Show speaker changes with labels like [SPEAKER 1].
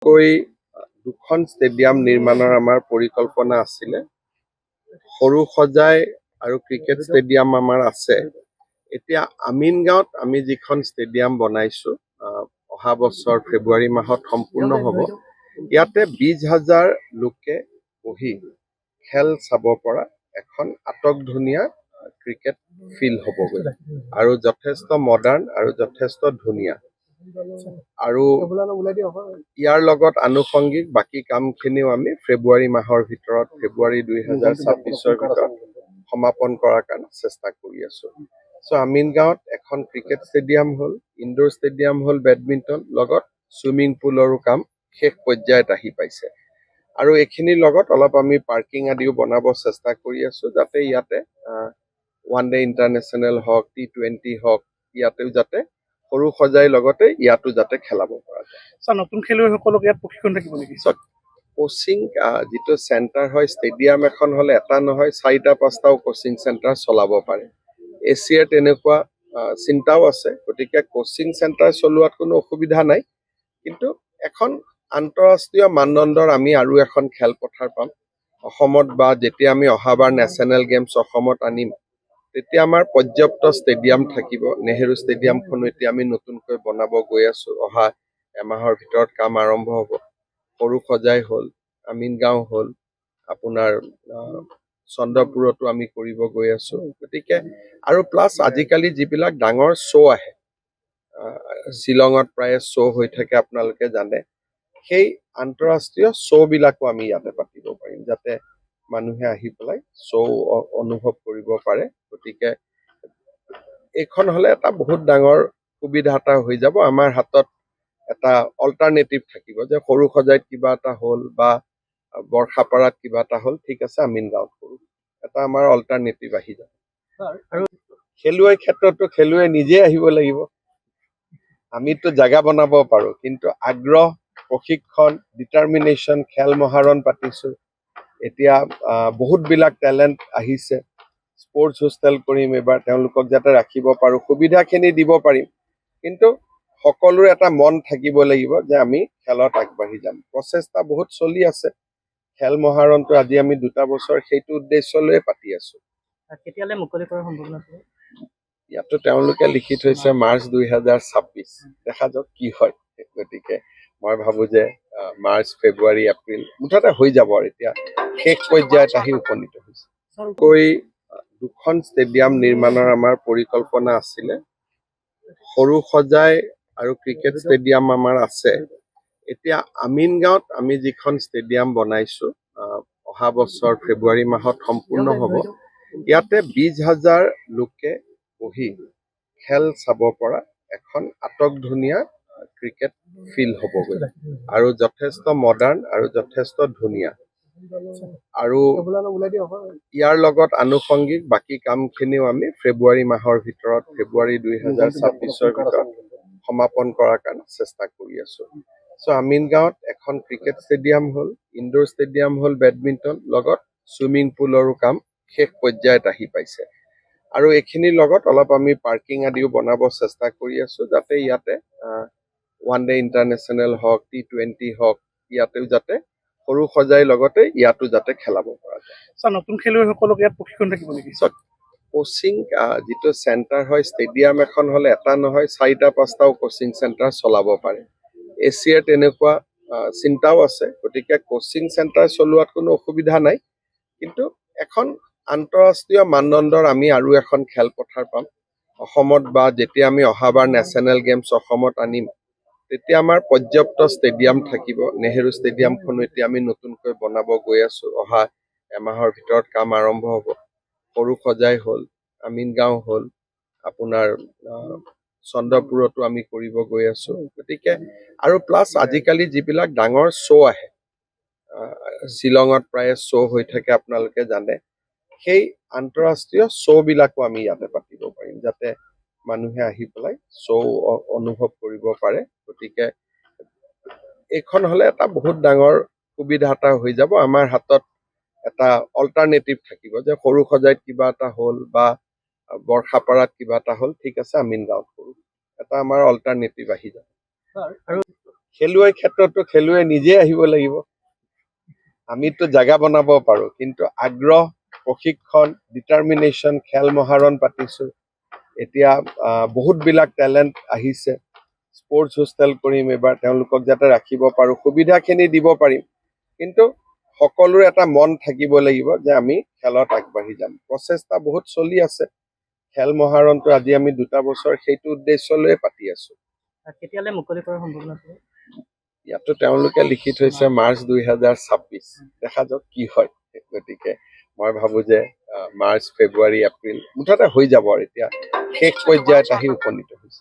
[SPEAKER 1] দুখন ষ্টেডিয়াম নিৰ্মাণৰ আমাৰ পৰিকল্পনা আছিলে। সৰু সজাই আৰু ক্ৰিকেট ষ্টেডিয়াম আমাৰ আছে। এতিয়া আমিনগাঁৱত আমি যিখন ষ্টেডিয়াম বনাইছো, অহা বছৰ ফেব্ৰুৱাৰী মাহত সম্পূৰ্ণ হ'ব। ইয়াতে 20,000 লোকে বহি খেল চাব পৰা এখন আটকধুনীয়া ক্ৰিকেট ফিল্ড হ'বগৈ আৰু যথেষ্ট মডাৰ্ণ আৰু যথেষ্ট ধুনীয়া। আৰু ইয়াৰ লগত আনুষংগিক বাকী কামখিনিও আমি ফেব্ৰুৱাৰী মাহৰ ভিতৰত, ফেব্ৰুৱাৰী 2026ৰ ভিতৰত সমাপন কৰাৰ কাৰণে চেষ্টা কৰি আছো। আমিনগাঁৱত এখন ক্ৰিকেট ষ্টেডিয়াম হ'ল, ইনডোৰ ষ্টেডিয়াম হ'ল, বেডমিণ্টন, লগত চুইমিং পুলৰো কাম শেষ পৰ্যায়ত আহি পাইছে। আৰু এইখিনিৰ লগত অলপ আমি পাৰ্কিং আদিও বনাব চেষ্টা কৰি আছো, যাতে ইয়াতে ওৱান ডে ইণ্টাৰনেশ্যনেল হওক, T20 হওক, ইয়াতেও যাতে সৰু সজাই লগতে ইয়াতো যাতে খেলাব পৰা যায়।
[SPEAKER 2] নতুন খেলুৱৈসকলক ইয়াত প্ৰশিক্ষণ থাকিব নেকি?
[SPEAKER 1] কোচিং যিটো চেণ্টাৰ হয়, ষ্টেডিয়াম এখন হ'লে এটা নহয় 4-5টাও কোচিং চেণ্টাৰ চলাব পাৰে। এছিয়াৰ তেনেকুৱা চিন্তাও আছে, গতিকে কোচিং চেণ্টাৰ চলোৱাত কোনো অসুবিধা নাই। কিন্তু এখন আন্তঃৰাষ্ট্ৰীয় মানদণ্ডৰ আমি আৰু এখন খেলপথাৰ পাম অসমত, বা যেতিয়া আমি অহাবাৰ নেশ্যনেল গেমছ অসমত আনিম তেতিয়া আমাৰ পৰ্যাপ্ত ষ্টেডিয়াম থাকিব। নেহেৰু ষ্টেডিয়ামখনো এতিয়া আমি নতুনকৈ বনাব গৈ আছো, অহা এমাহৰ ভিতৰত কাম আৰম্ভ হ'ব। সৰু সজাই হ'ল, আমিনগাঁও হ'ল, আপোনাৰ চন্দ্ৰপুৰতো আমি কৰিব গৈ আছো। গতিকে আৰু প্লাছ আজিকালি যিবিলাক ডাঙৰ শ্ব' আহে, শ্বিলঙত প্ৰায় শ্ব' হৈ থাকে আপোনালোকে জানে, সেই আন্তঃৰাষ্ট্ৰীয় শ্ব'বিলাকো আমি ইয়াতে পাতিব পাৰিম, যাতে মানুহে আহি পেলাই শ্ব' অনুভৱ কৰিব পাৰে। গতিকে এইখন হ'লে এটা বহুত ডাঙৰ সুবিধা এটা হৈ যাব। আমাৰ হাতত এটা অল্টাৰনেটিভ থাকিব, যে সৰু সজাইত কিবা এটা হ'ল বা বৰ্ষাপাৰাত কিবা এটা হ'ল, ঠিক আছে আমিনগাঁৱত কৰোঁ, এটা আমাৰ অল্টাৰনেটিভ আহি যাব। আৰু খেলুৱৈৰ ক্ষেত্ৰতো খেলুৱৈ নিজে আহিব লাগিব। আমিতো জাগা বনাব পাৰো, কিন্তু আগ্ৰহ, প্ৰশিক্ষণ, ডিটাৰমিনেশ্যন, খেল মহাৰণ পাতিছো। এতিয়া বহুতবিলাক টেলেণ্ট আহিছে। স্পৰ্টছ হোষ্টেল কৰিম এইবাৰ, তেওঁলোকক যাতে ৰাখিব পাৰো, সুবিধাখিনি দিব পাৰিম। কিন্তু সকলোৰে এটা মন থাকিব লাগিব যে আমি খেলত আগবাঢ়ি যাম। প্ৰচেষ্টা বহুত চলি আছে। খেল মহাৰণটো আজি আমি 2টা বছৰ সেইটো উদ্দেশ্য লৈয়ে পাতি আছো।
[SPEAKER 2] কেতিয়ালৈ মুকলি কৰাৰ সম্ভাৱনা আছে?
[SPEAKER 1] ইয়াতো তেওঁলোকে লিখি থৈছে মাৰ্চ 2026। দেখা যাওক কি হয়। গতিকে মই ভাবো যে মাৰ্চ, ফেব্ৰুৱাৰী, এপ্ৰিল মুঠতে হৈ যাব। আৰু এতিয়া শেষ পৰ্যায়ত আহি উপনীত হৈছে। দুখন ষ্টেডিয়াম নিৰ্মাণৰ আমাৰ পৰিকল্পনা আছিলে। সৰু সজাই আৰু ক্ৰিকেট ষ্টেডিয়াম আমাৰ আছে। এতিয়া আমিনগাঁৱত আমি যিখন ষ্টেডিয়াম বনাইছো, অহা বছৰ ফেব্ৰুৱাৰী মাহত সম্পূৰ্ণ হ'ব। ইয়াতে 20,000 লোকে বহি খেল চাব পৰা এখন আটকধুনীয়া ক্ৰিকেট ফিল্ড হ'বগৈ আৰু যথেষ্ট মডাৰ্ণ আৰু যথেষ্ট ধুনীয়া। আৰু ইয়াৰ লগত আনুষংগিক বাকী কামখিনিও আমি ফেব্ৰুৱাৰী মাহৰ ভিতৰত, ফেব্ৰুৱাৰী 2026ৰ ভিতৰত সমাপন কৰাৰ কাৰণে চেষ্টা কৰি আছো। আমিনগাঁৱত এখন ক্ৰিকেট ষ্টেডিয়াম হ'ল, ইনডোৰ ষ্টেডিয়াম হ'ল, বেডমিণ্টন, লগত চুইমিং পুলৰো কাম শেষ পৰ্যায়ত আহি পাইছে। আৰু এইখিনিৰ লগত অলপ আমি পাৰ্কিং আদিও বনাব চেষ্টা কৰি আছো, যাতে ইয়াতে ওৱান ডে ইণ্টাৰনেশ্যনেল হওক, T20 হওক, ইয়াতেও যাতে সৰু সজাই লগতে ইয়াতো যাতে খেলাব পৰা যায়।
[SPEAKER 2] নতুন খেলুৱৈসকলক ইয়াত প্ৰশিক্ষণ থাকিব নেকি?
[SPEAKER 1] কোচিং যিটো চেণ্টাৰ হয়, ষ্টেডিয়াম এখন হ'লে এটা নহয় 4-5টাও কোচিং চেণ্টাৰ চলাব পাৰে। এছিয়াৰ তেনেকুৱা চিন্তাও আছে, গতিকে কোচিং চেণ্টাৰ চলোৱাত কোনো অসুবিধা নাই। কিন্তু এখন আন্তঃৰাষ্ট্ৰীয় মানদণ্ডৰ আমি আৰু এখন খেলপথাৰ পাম অসমত, বা যেতিয়া আমি অহাবাৰ নেশ্যনেল গেমছ অসমত আনিম তেতিয়া আমাৰ পৰ্যাপ্ত ষ্টেডিয়াম থাকিব। নেহেৰু ষ্টেডিয়ামখনো এতিয়া আমি নতুনকৈ বনাব গৈ আছো, অহা এমাহৰ ভিতৰত কাম আৰম্ভ হ'ব। সৰু সজাই হ'ল, আমিনগাঁও হ'ল, আপোনাৰ চন্দ্ৰপুৰতো আমি কৰিব গৈ আছো। গতিকে আৰু প্লাছ আজিকালি যিবিলাক ডাঙৰ শ্ব' আহে, শ্বিলঙত প্ৰায় শ্ব' হৈ থাকে আপোনালোকে জানে, সেই আন্তঃৰাষ্ট্ৰীয় শ্ব'বিলাকো আমি ইয়াতে পাতিব পাৰিম, যাতে মানুহে আহি পেলাই শ্ব' অনুভৱ কৰিব পাৰে। গতিকে এইখন হ'লে এটা বহুত ডাঙৰ সুবিধা এটা হৈ যাব। আমাৰ হাতত এটা অল্টাৰনেটিভ থাকিব, যে সৰু সজাইত কিবা এটা হ'ল বা বৰ্ষাপাৰাত কিবা এটা হ'ল, ঠিক আছে আমিনগাঁৱত কৰোঁ, এটা আমাৰ অল্টাৰনেটিভ আহি যাব। খেলুৱৈ ক্ষেত্ৰতো খেলুৱৈ নিজে আহিব লাগিব। আমিতো জাগা বনাব পাৰো, কিন্তু আগ্ৰহ, প্ৰশিক্ষণ, ডিটাৰমিনেশ্যন, খেল মহাৰণ পাতিছো। এতিয়া বহুতবিলাক টেলেণ্ট আহিছে। স্পৰ্টছ হোষ্টেল কৰিম এইবাৰ, তেওঁলোকক যাতে ৰাখিব পাৰো, সুবিধাখিনি দিব পাৰিম। কিন্তু সকলোৰে এটা মন থাকিব লাগিব যে আমি খেলত আগবাঢ়ি যাম। প্ৰচেষ্টা বহুত চলি আছে। খেল মহাৰণটো আজি আমি 2টা বছৰ সেইটো উদ্দেশ্য লৈয়ে পাতি আছো।
[SPEAKER 2] কেতিয়ালৈ মুকলি কৰাৰ সম্ভাৱনা আছে?
[SPEAKER 1] ইয়াতো তেওঁলোকে লিখি থৈছে মাৰ্চ 2026। দেখা যাওক কি হয়। গতিকে মই ভাবো যে মাৰ্চ, ফেব্ৰুৱাৰী, এপ্ৰিল মুঠতে হৈ যাব আৰু এতিয়া শেষ পৰ্যায়ত আহি উপনীত হৈছে।